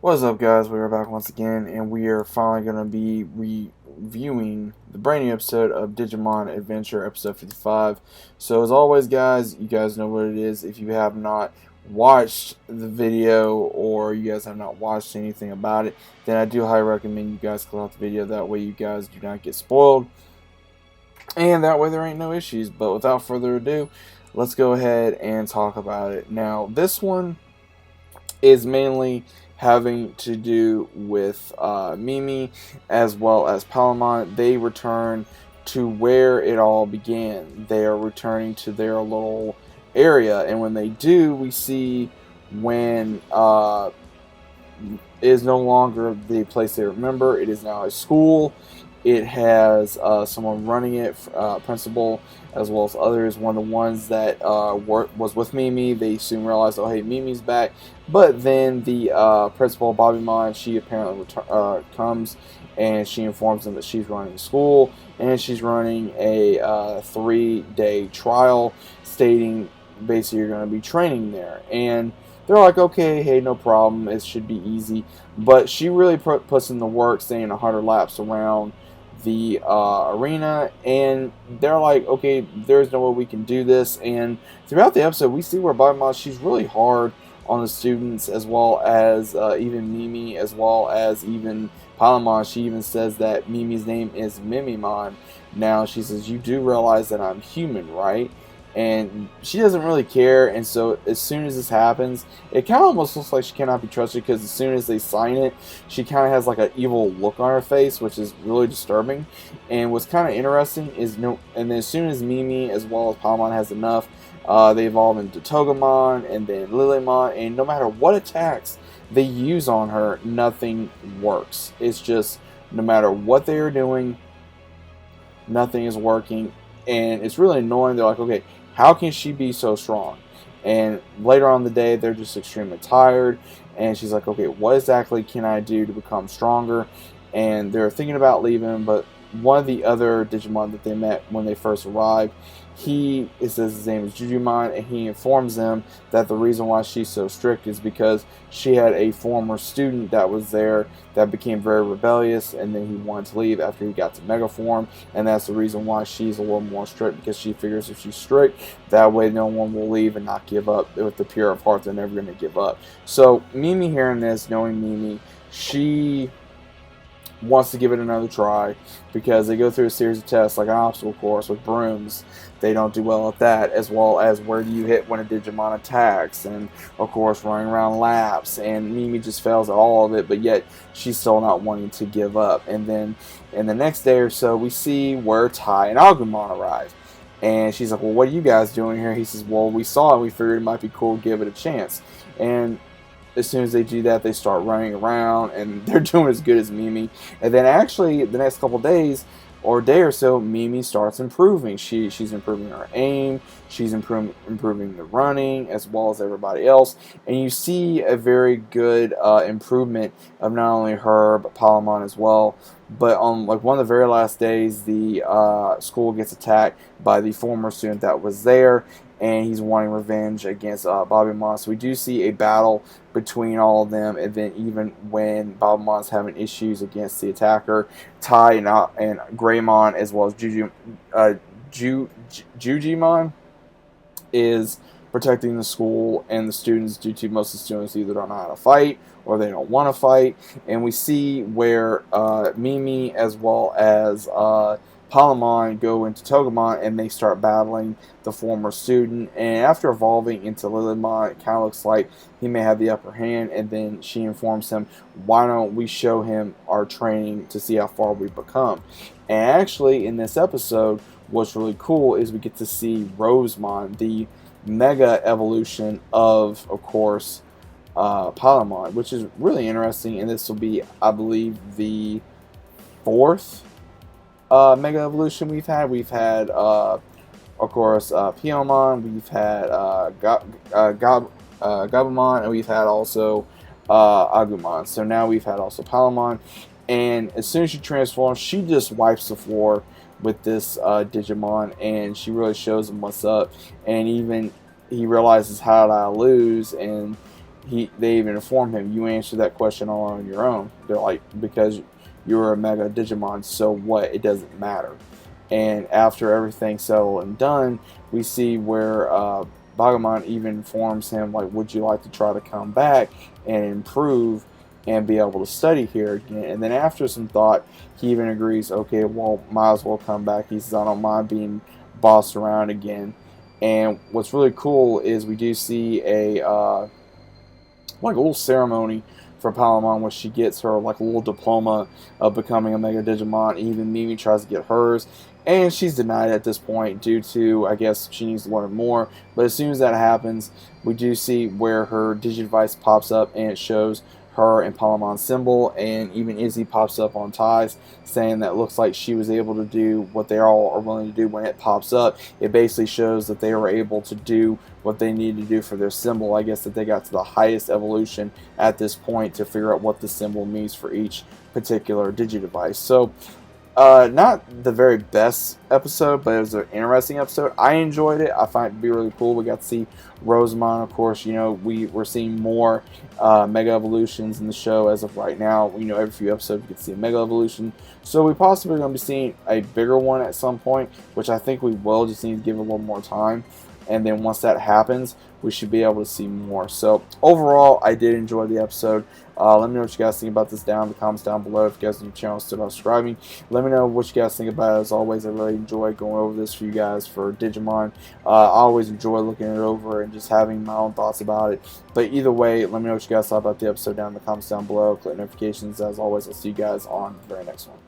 What's up, guys? We are back once again, and we are finally going to be reviewing the brand new episode of Digimon Adventure, episode 55. So, as always, guys, you guys know what it is. If you have not watched the video or you guys have not watched anything about it, then I do highly recommend you guys click out the video. That way, you guys do not get spoiled, and that way, there ain't no issues. But without further ado, let's go ahead and talk about it. Now, this one is mainly having to do with Mimi as well as Palamon. They return to where it all began. They are returning to their little area, and when they do, we see when it is no longer the place they remember. It is now a school. It has someone running it, principal, as well as others. One of the ones that was with Mimi, they soon realized, oh, hey, Mimi's back. But then the principal, Bobby she apparently comes and she informs them that she's running the school and she's running a 3-day trial, stating basically you're going to be training there. And they're like, okay, hey, no problem, it should be easy. But she really puts in the work, staying 100 laps around the arena, and they're like, okay, there's no way we can do this. And throughout the episode, we see where Bobby she's really hard on the students, as well as even Mimi, as well as even Palamon. She even says that Mimi's name is Mimimon. Now she says, you do realize that I'm human, right? And she doesn't really care. And so as soon as this happens, it kind of almost looks like she cannot be trusted, because as soon as they sign it, she kind of has like an evil look on her face, which is really disturbing. And what's kind of interesting is, and then as soon as Mimi as well as Palmon has enough, they evolve into Togemon and then Lilymon, and no matter what attacks they use on her, nothing works. It's just, no matter what they are doing, nothing is working. And it's really annoying. They're like, okay, how can she be so strong? And later on in the day, they're just extremely tired. And she's like, okay, what exactly can I do to become stronger? And they're thinking about leaving, but one of the other Digimon that they met when they first arrived, it says his name is Digimon, and he informs them that the reason why she's so strict is because she had a former student that was there that became very rebellious, and then he wanted to leave after he got to Mega Form, and that's the reason why she's a little more strict, because she figures if she's strict, that way no one will leave and not give up. With the pure of heart, they're never going to give up. So Mimi hearing this, knowing Mimi, she wants to give it another try, because they go through a series of tests like an obstacle course with brooms. They don't do well at that, as well as where do you hit when a Digimon attacks, and of course running around laps, and Mimi just fails at all of it, but yet she's still not wanting to give up. And then in the next day or so, we see where Tai and Agumon arrive. And she's like, well, what are you guys doing here? He says, well, we saw it, we figured it might be cool to give it a chance. And as soon as they do that, they start running around, and they're doing as good as Mimi. And then actually, the next couple days, or a day or so, Mimi starts improving. She's improving her aim, she's improving the running, as well as everybody else. And you see a very good improvement of not only her, but Palamon as well. But on like one of the very last days, the school gets attacked by the former student that was there, and he's wanting revenge against Bobby Mon. So we do see a battle between all of them, and then even when Bobby Mon's having issues against the attacker, Tai and Greymon, as well as Jujimon, is protecting the school and the students, due to most of the students either don't know how to fight or they don't want to fight. And we see where Mimi as well as Palamon go into Togemon, and they start battling the former student. And after evolving into Lilymon, it kind of looks like he may have the upper hand. And then she informs him, why don't we show him our training to see how far we've become? And actually, in this episode, what's really cool is we get to see Rosemon, the mega evolution of course, Palamon, which is really interesting. And this will be, I believe, the 4th Mega Evolution we've had. We've had, of course, Piomon, we've had Gabumon, and we've had also Agumon. So now we've had also Palamon. And as soon as she transforms, she just wipes the floor with this Digimon, and she really shows him what's up. And even he realizes, how did I lose? And they even inform him, you answer that question all on your own. They're like, because you're a Mega Digimon, so what? It doesn't matter. And after everything's settled and done, we see where Bagumon even informs him, like, would you like to try to come back and improve and be able to study here again? And then after some thought, he even agrees, okay, well, might as well come back. He says, I don't mind being bossed around again. And what's really cool is we do see a like a little ceremony for Palamon where she gets her like a little diploma of becoming a Mega Digimon. Even Mimi tries to get hers, and she's denied at this point due to, I guess, she needs to learn more. But as soon as that happens, we do see where her Digidevice pops up and it shows her and Palamon's symbol, and even Izzy pops up on ties saying that looks like she was able to do what they all are willing to do. When it pops up, it basically shows that they were able to do what they need to do for their symbol. I guess that they got to the highest evolution at this point to figure out what the symbol means for each particular Digidevice. So not the very best episode, but it was an interesting episode. I enjoyed it. I find it to be really cool. We got to see Rosamond, of course. You know, we're seeing more Mega Evolutions in the show as of right now. You know, every few episodes we get to see a Mega Evolution. So we possibly going to be seeing a bigger one at some point, which I think we will. Just need to give it a little more time. And then once that happens, we should be able to see more. So overall, I did enjoy the episode. Let me know what you guys think about this down in the comments down below. If you guys are new to the channel, still not subscribing, let me know what you guys think about it. As always, I really enjoy going over this for you guys for Digimon. I always enjoy looking it over and just having my own thoughts about it. But either way, let me know what you guys thought about the episode down in the comments down below. Click notifications. As always, I'll see you guys on the very next one.